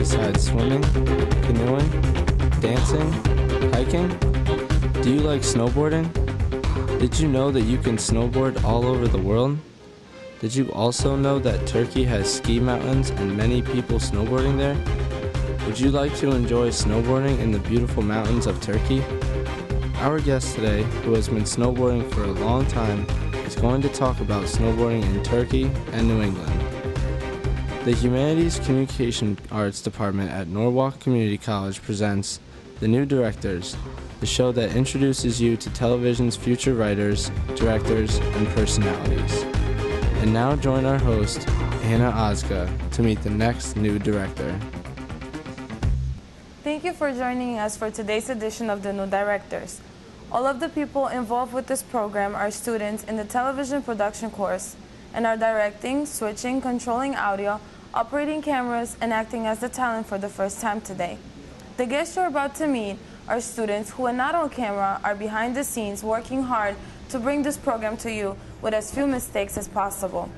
besides swimming, canoeing, dancing, hiking? Do you like snowboarding? Did you know that you can snowboard all over the world? Did you also know that Turkey has ski mountains and many people snowboarding there? Would you like to enjoy snowboarding in the beautiful mountains of Turkey? Our guest today, who has been snowboarding for a long time, is going to talk about snowboarding in Turkey and New England. The Humanities Communication Arts Department at Norwalk Community College presents The New Directors, the show that introduces you to television's future writers, directors, and personalities. And now join our host, Anna Ozga, to meet the next new director. Thank you for joining us for today's edition of The New Directors. All of the people involved with this program are students in the television production course and are directing, switching, controlling audio, operating cameras, and acting as the talent for the first time today. The guests you're about to meet are students who are not on camera, are behind the scenes working hard to bring this program to you with as few mistakes as possible.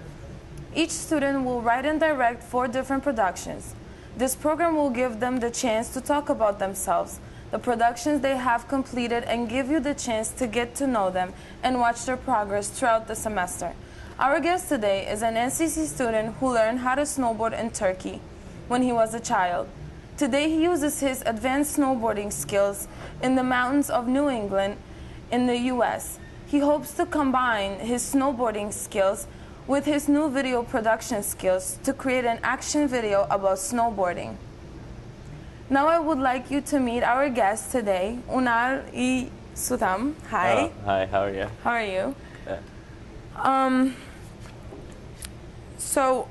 Each student will write and direct 4 different productions. This program will give them the chance to talk about themselves, the productions they have completed, and give you the chance to get to know them and watch their progress throughout the semester. Our guest today is an NCC student who learned how to snowboard in Turkey when he was a child. Today he uses his advanced snowboarding skills in the mountains of New England in the US. He hopes to combine his snowboarding skills with his new video production skills to create an action video about snowboarding. Now I would like you to meet our guest today, Unal and Sutman. Hi. Hi, how are you? How are you? Yeah. So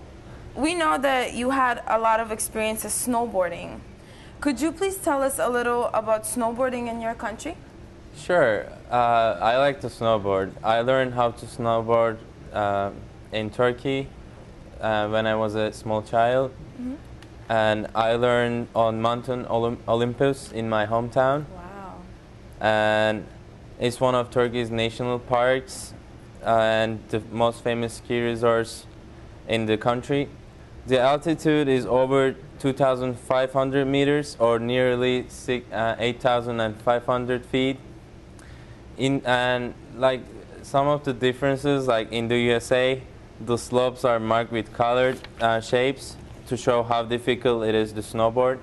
we know that you had a lot of experience with snowboarding. Could you please tell us a little about snowboarding in your country? Sure. I like to snowboard. I learned how to snowboard in Turkey when I was a small child. Mm-hmm. And I learned on Mountain Olympus in my hometown. Wow. And it's one of Turkey's national parks and the most famous ski resorts in the country. The altitude is over 2,500 meters or nearly 8,500 feet. And like some of the differences, like in the USA, the slopes are marked with colored shapes to show how difficult it is to snowboard.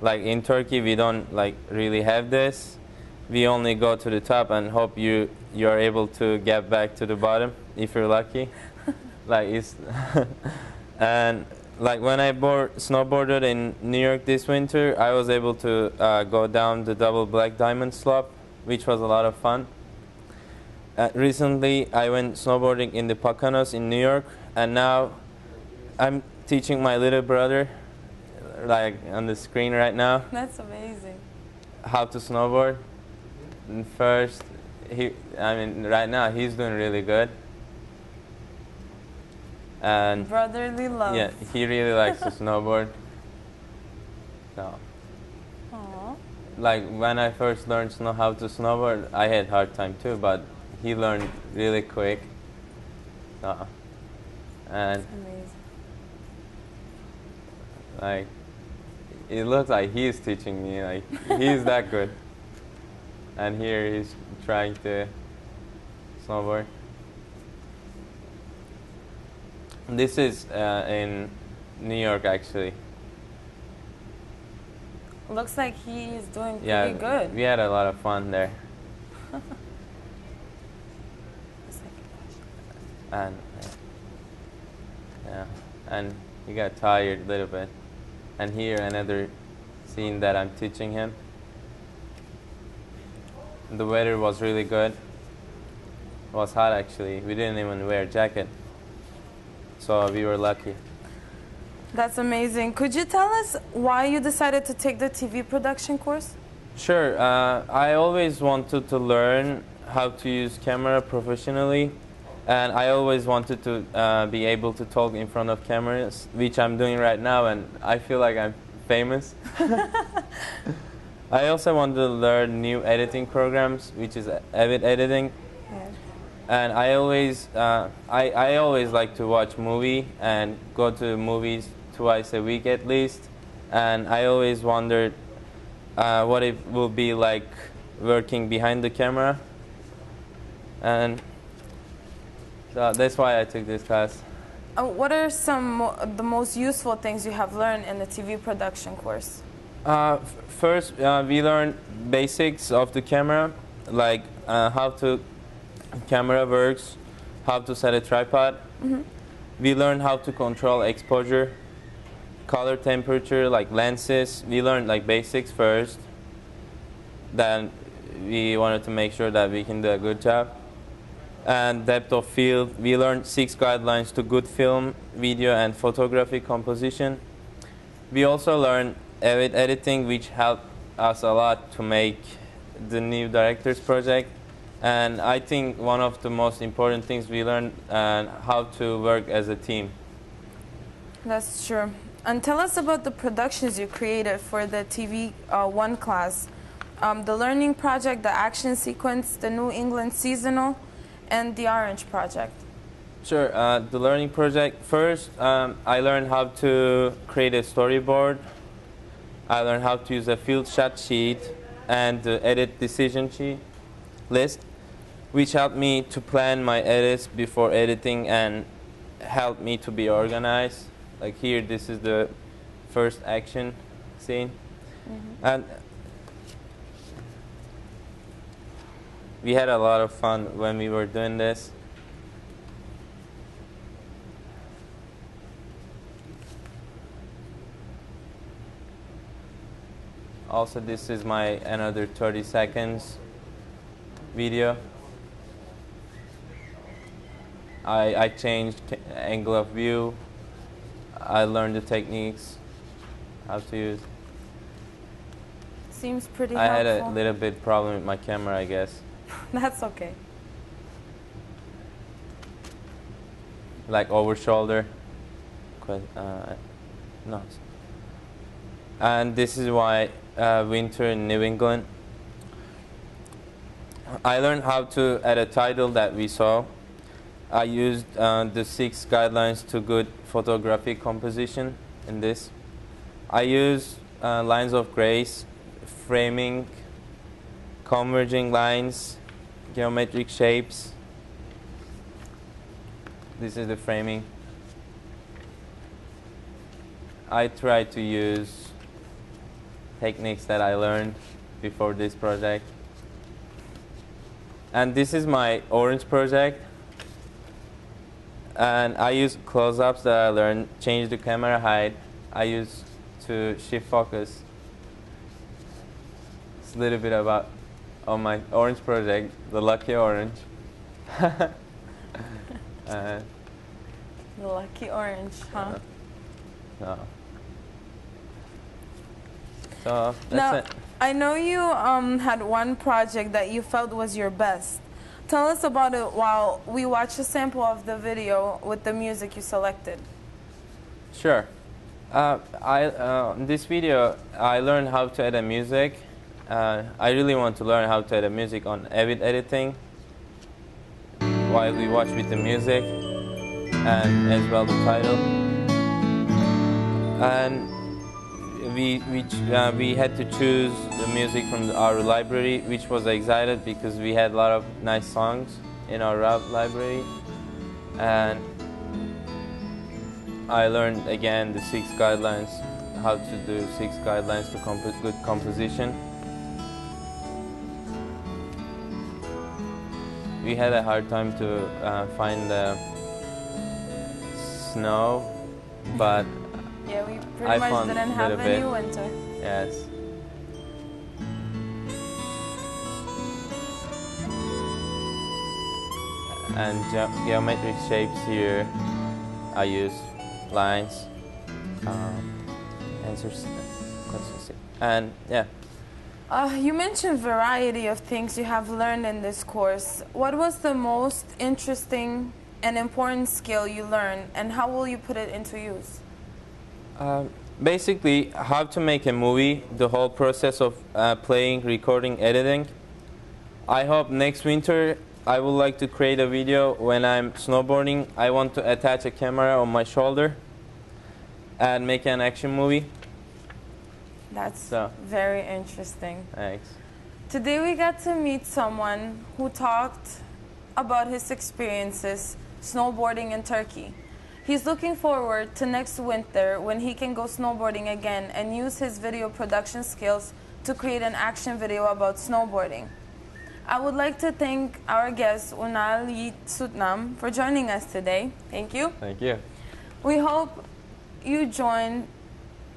Like in Turkey, we don't like really have this. We only go to the top and hope you are able to get back to the bottom if you're lucky. Like it's and like when I snowboarded in New York this winter, I was able to go down the double black diamond slope, which was a lot of fun. Recently, I went snowboarding in the Poconos in New York, and now I'm teaching my little brother, like on the screen right now. That's amazing. How to snowboard. And first, right now he's doing really good. And Brotherly love. yeah, he really likes to snowboard. So, Aww. like when I first learned how to snowboard, I had a hard time too, but he learned really quick. So, and That's amazing. like it looks like he's teaching me, like he's that good. And here he's trying to snowboard. This is in New York, actually. Looks like he is doing Yeah, pretty good. we had a lot of fun there. And yeah, and he got tired a little bit. And here another scene that I'm teaching him. The weather was really good. It was hot actually. We didn't even wear a jacket. So we were lucky. That's amazing. Could you tell us why you decided to take the TV production course? Sure. I always wanted to learn how to use camera professionally. And I always wanted to be able to talk in front of cameras, which I'm doing right now, and I feel like I'm famous. I also wanted to learn new editing programs, which is avid editing. Yeah. And I always like to watch movie and go to movies twice a week at least. and I always wondered what it would be like working behind the camera, and so that's why I took this class. What are the most useful things you have learned in the TV production course? First, we learned basics of the camera, like how the camera works, how to set a tripod. Mm-hmm. We learned how to control exposure, color temperature, like lenses. We learned like basics first. Then we wanted to make sure that we can do a good job. And depth of field, we learned 6 guidelines to good film, video, and photography composition. We also learned editing, which helped us a lot to make the new director's project. And I think one of the most important things we learned how to work as a team. That's true. And tell us about the productions you created for the TV1 class. The learning project, the action sequence, the New England seasonal, and the Orange project. Sure. The learning project. First, I learned how to create a storyboard. I learned how to use a field shot sheet and the edit decision sheet list, which helped me to plan my edits before editing and helped me to be organized. Like here, this is the first action scene. Mm-hmm. And we had a lot of fun when we were doing this. Also, this is my another 30 seconds video. I changed angle of view. I learned the techniques, how to use. Seems pretty I helpful. had a little bit problem with my camera, I guess. That's okay. Like over shoulder. No. And this is why winter in New England. I learned how to add a title that we saw. I used the 6 guidelines to good photographic composition in this. I used lines of grace, framing, converging lines, geometric shapes. This is the framing. I tried to use techniques that I learned before this project. And this is my orange project. And I use close-ups that I learned, change the camera height. I use to shift focus. It's a little bit about on my orange project, the lucky orange. The lucky orange, huh? No. So that's now, it. I know you had one project that you felt was your best. Tell us about it while we watch a sample of the video with the music you selected. Sure. In this video, I learned how to edit music. I really want to learn how to edit music on Avid editing while we watch with the music and as well the title. And we had to choose the music from our library, which was excited because we had a lot of nice songs in our library. And I learned again the 6 guidelines, how to do 6 guidelines to good composition. We had a hard time to find the snow, but yeah, we pretty much didn't have any winter. Yes. And geometric shapes here, I use lines, and yeah. You mentioned variety of things you have learned in this course. What was the most interesting and important skill you learned, and how will you put it into use? Basically, how to make a movie, the whole process of playing, recording, editing. I hope next winter I would like to create a video when I'm snowboarding. I want to attach a camera on my shoulder and make an action movie. That's So, very interesting. thanks. Today we got to meet someone who talked about his experiences snowboarding in Turkey. He's looking forward to next winter when he can go snowboarding again and use his video production skills to create an action video about snowboarding. I would like to thank our guest Unal Sutman for joining us today. Thank you. Thank you. We hope you join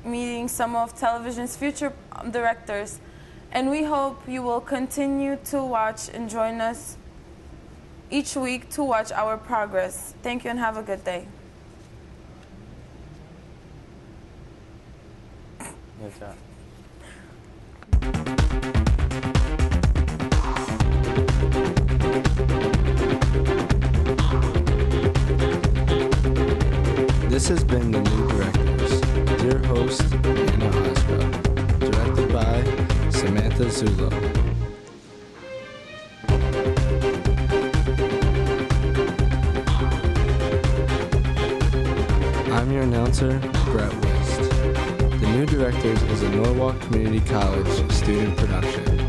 meeting some of television's future directors, and we hope you will continue to watch and join us each week to watch our progress. Thank you and have a good day. Good job. This has been The New Directors. Dear host, Anna Osbrow. Directed by Samantha Zulo. I'm your announcer, Brett West. The New Directors is a Norwalk Community College student production.